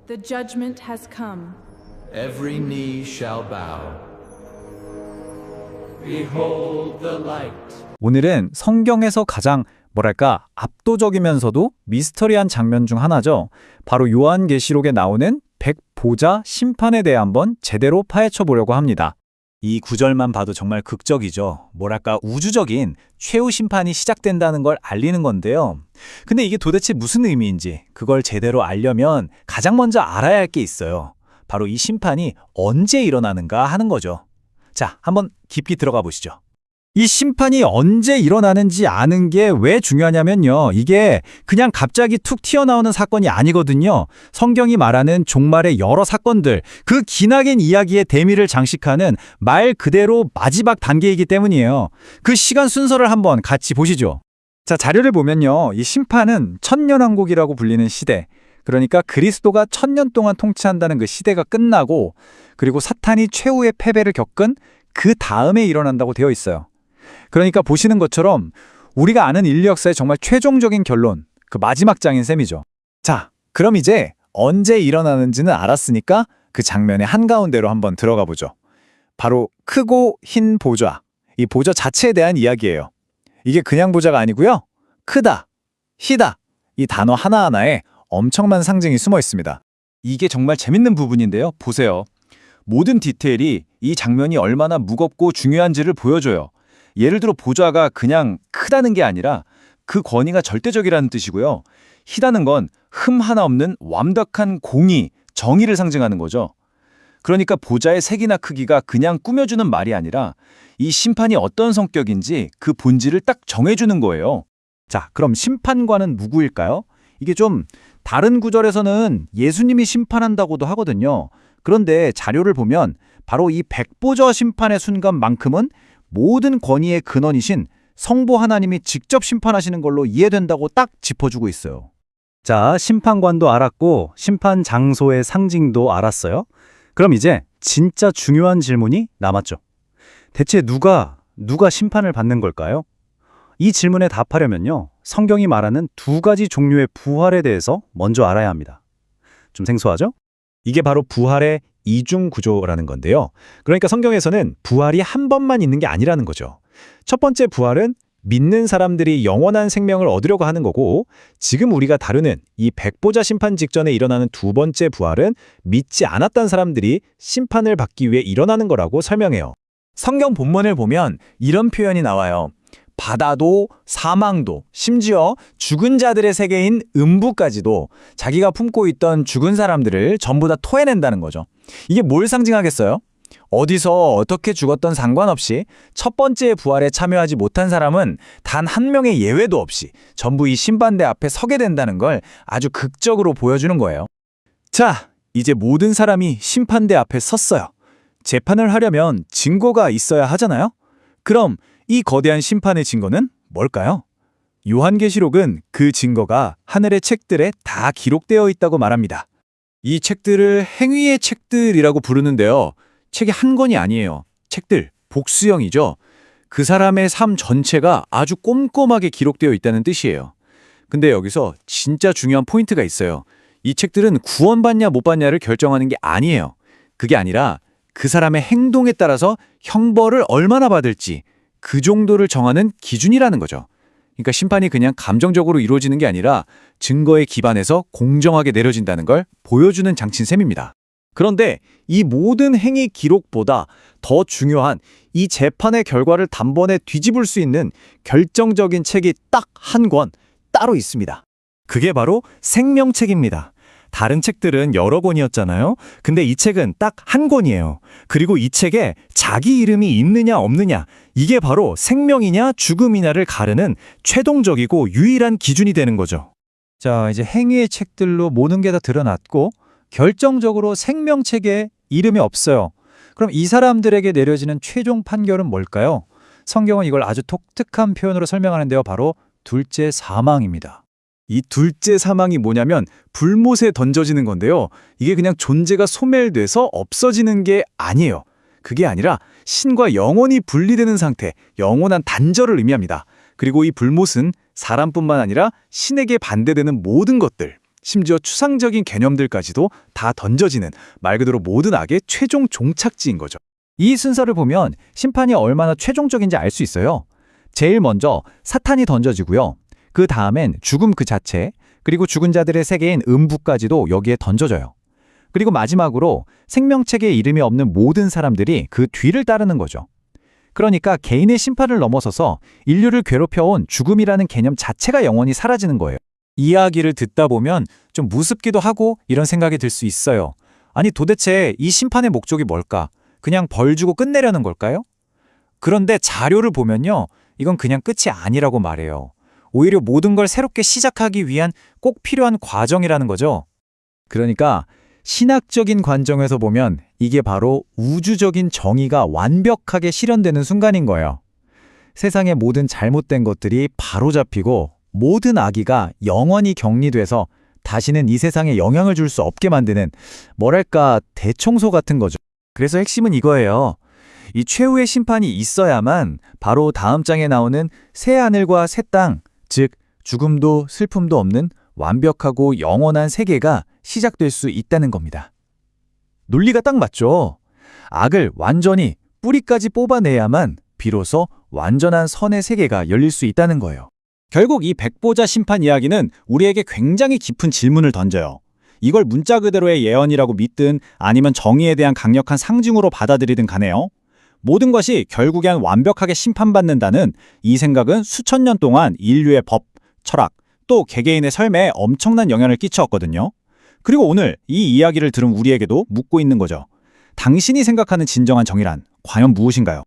The judgment has come. Every knee shall bow. Behold the light. 오늘은 성경에서 가장 압도적이면서도 미스터리한 장면 중 하나죠. 바로 요한계시록에 나오는 백보자 심판에 대해 한번 제대로 파헤쳐 보려고 합니다. 이 구절만 봐도 정말 극적이죠. 우주적인 최후 심판이 시작된다는 걸 알리는 건데요. 근데 이게 도대체 무슨 의미인지 그걸 제대로 알려면 가장 먼저 알아야 할 게 있어요. 바로 이 심판이 언제 일어나는가 하는 거죠. 자, 한번 깊이 들어가 보시죠. 이 심판이 언제 일어나는지 아는 게 왜 중요하냐면요. 이게 그냥 갑자기 툭 튀어나오는 사건이 아니거든요. 성경이 말하는 종말의 여러 사건들, 그 기나긴 이야기의 대미를 장식하는 말 그대로 마지막 단계이기 때문이에요. 그 시간 순서를 한번 같이 보시죠. 자, 자료를 보면요. 이 심판은 천년왕국이라고 불리는 시대, 그러니까 그리스도가 1000년 동안 통치한다는 그 시대가 끝나고, 그리고 사탄이 최후의 패배를 겪은 그 다음에 일어난다고 되어 있어요. 그러니까 보시는 것처럼 우리가 아는 인류 역사의 정말 최종적인 결론, 그 마지막 장인 셈이죠. 자, 그럼 이제 언제 일어나는지는 알았으니까 그 장면의 한가운데로 한번 들어가 보죠. 바로 크고 흰 보좌, 이 보좌 자체에 대한 이야기예요. 이게 그냥 보좌가 아니고요. 크다, 희다, 이 단어 하나하나에 엄청난 상징이 숨어 있습니다. 이게 정말 재밌는 부분인데요. 보세요. 모든 디테일이 이 장면이 얼마나 무겁고 중요한지를 보여줘요. 예를 들어 보좌가 그냥 크다는 게 아니라 그 권위가 절대적이라는 뜻이고요. 희다는 건 흠 하나 없는 완벽한 공의, 정의를 상징하는 거죠. 그러니까 보좌의 색이나 크기가 그냥 꾸며주는 말이 아니라 이 심판이 어떤 성격인지 그 본질을 딱 정해주는 거예요. 자, 그럼 심판관은 누구일까요? 이게 좀 다른 구절에서는 예수님이 심판한다고도 하거든요. 그런데 자료를 보면 바로 이 백보좌 심판의 순간만큼은 모든 권위의 근원이신 성부 하나님이 직접 심판하시는 걸로 이해된다고 딱 짚어주고 있어요. 자, 심판관도 알았고 심판 장소의 상징도 알았어요. 그럼 이제 진짜 중요한 질문이 남았죠. 대체 누가 심판을 받는 걸까요? 이 질문에 답하려면요. 성경이 말하는 두 가지 종류의 부활에 대해서 먼저 알아야 합니다. 좀 생소하죠? 이게 바로 부활의 이중 구조라는 건데요. 그러니까 성경에서는 부활이 한 번만 있는 게 아니라는 거죠. 첫 번째 부활은 믿는 사람들이 영원한 생명을 얻으려고 하는 거고, 지금 우리가 다루는 이 백보자 심판 직전에 일어나는 두 번째 부활은 믿지 않았던 사람들이 심판을 받기 위해 일어나는 거라고 설명해요. 성경 본문을 보면 이런 표현이 나와요. 바다도 사망도 심지어 죽은 자들의 세계인 음부까지도 자기가 품고 있던 죽은 사람들을 전부 다 토해낸다는 거죠. 이게 뭘 상징하겠어요? 어디서 어떻게 죽었던 상관없이 첫 번째 부활에 참여하지 못한 사람은 단 한 명의 예외도 없이 전부 이 심판대 앞에 서게 된다는 걸 아주 극적으로 보여주는 거예요. 자, 이제 모든 사람이 심판대 앞에 섰어요. 재판을 하려면 증거가 있어야 하잖아요? 그럼 이 거대한 심판의 증거는 뭘까요? 요한계시록은 그 증거가 하늘의 책들에 다 기록되어 있다고 말합니다. 이 책들을 행위의 책들이라고 부르는데요. 책이 한 권이 아니에요. 책들, 복수형이죠. 그 사람의 삶 전체가 아주 꼼꼼하게 기록되어 있다는 뜻이에요. 근데 여기서 진짜 중요한 포인트가 있어요. 이 책들은 구원받냐 못 받냐를 결정하는 게 아니에요. 그게 아니라 그 사람의 행동에 따라서 형벌을 얼마나 받을지 그 정도를 정하는 기준이라는 거죠. 그러니까 심판이 그냥 감정적으로 이루어지는 게 아니라 증거에 기반해서 공정하게 내려진다는 걸 보여주는 장치인 셈입니다. 그런데 이 모든 행위 기록보다 더 중요한 이 재판의 결과를 단번에 뒤집을 수 있는 결정적인 책이 딱 한 권 따로 있습니다. 그게 바로 생명책입니다. 다른 책들은 여러 권이었잖아요. 근데 이 책은 딱 한 권이에요. 그리고 이 책에 자기 이름이 있느냐 없느냐, 이게 바로 생명이냐 죽음이냐를 가르는 최종적이고 유일한 기준이 되는 거죠. 자, 이제 행위의 책들로 모든 게 다 드러났고 결정적으로 생명책에 이름이 없어요. 그럼 이 사람들에게 내려지는 최종 판결은 뭘까요? 성경은 이걸 아주 독특한 표현으로 설명하는데요. 바로 둘째 사망입니다. 이 둘째 사망이 뭐냐면 불못에 던져지는 건데요. 이게 그냥 존재가 소멸돼서 없어지는 게 아니에요. 그게 아니라 신과 영원히 분리되는 상태, 영원한 단절을 의미합니다. 그리고 이 불못은 사람뿐만 아니라 신에게 반대되는 모든 것들, 심지어 추상적인 개념들까지도 다 던져지는 말 그대로 모든 악의 최종 종착지인 거죠. 이 순서를 보면 심판이 얼마나 최종적인지 알 수 있어요. 제일 먼저 사탄이 던져지고요. 그 다음엔 죽음 그 자체, 그리고 죽은 자들의 세계인 음부까지도 여기에 던져져요. 그리고 마지막으로 생명책에 이름이 없는 모든 사람들이 그 뒤를 따르는 거죠. 그러니까 개인의 심판을 넘어서서 인류를 괴롭혀온 죽음이라는 개념 자체가 영원히 사라지는 거예요. 이야기를 듣다 보면 좀 무섭기도 하고 이런 생각이 들 수 있어요. 아니 도대체 이 심판의 목적이 뭘까? 그냥 벌 주고 끝내려는 걸까요? 그런데 자료를 보면요. 이건 그냥 끝이 아니라고 말해요. 오히려 모든 걸 새롭게 시작하기 위한 꼭 필요한 과정이라는 거죠. 그러니까 신학적인 관점에서 보면 이게 바로 우주적인 정의가 완벽하게 실현되는 순간인 거예요. 세상의 모든 잘못된 것들이 바로잡히고 모든 악의가 영원히 격리돼서 다시는 이 세상에 영향을 줄 수 없게 만드는 뭐랄까 대청소 같은 거죠. 그래서 핵심은 이거예요. 이 최후의 심판이 있어야만 바로 다음 장에 나오는 새 하늘과 새 땅, 즉 죽음도 슬픔도 없는 완벽하고 영원한 세계가 시작될 수 있다는 겁니다. 논리가 딱 맞죠? 악을 완전히 뿌리까지 뽑아내야만 비로소 완전한 선의 세계가 열릴 수 있다는 거예요. 결국 이 백보자 심판 이야기는 우리에게 굉장히 깊은 질문을 던져요. 이걸 문자 그대로의 예언이라고 믿든 아니면 정의에 대한 강력한 상징으로 받아들이든 간에요. 모든 것이 결국엔 완벽하게 심판받는다는 이 생각은 수천 년 동안 인류의 법, 철학, 또 개개인의 삶에 엄청난 영향을 끼쳤거든요. 그리고 오늘 이 이야기를 들은 우리에게도 묻고 있는 거죠. 당신이 생각하는 진정한 정의란 과연 무엇인가요?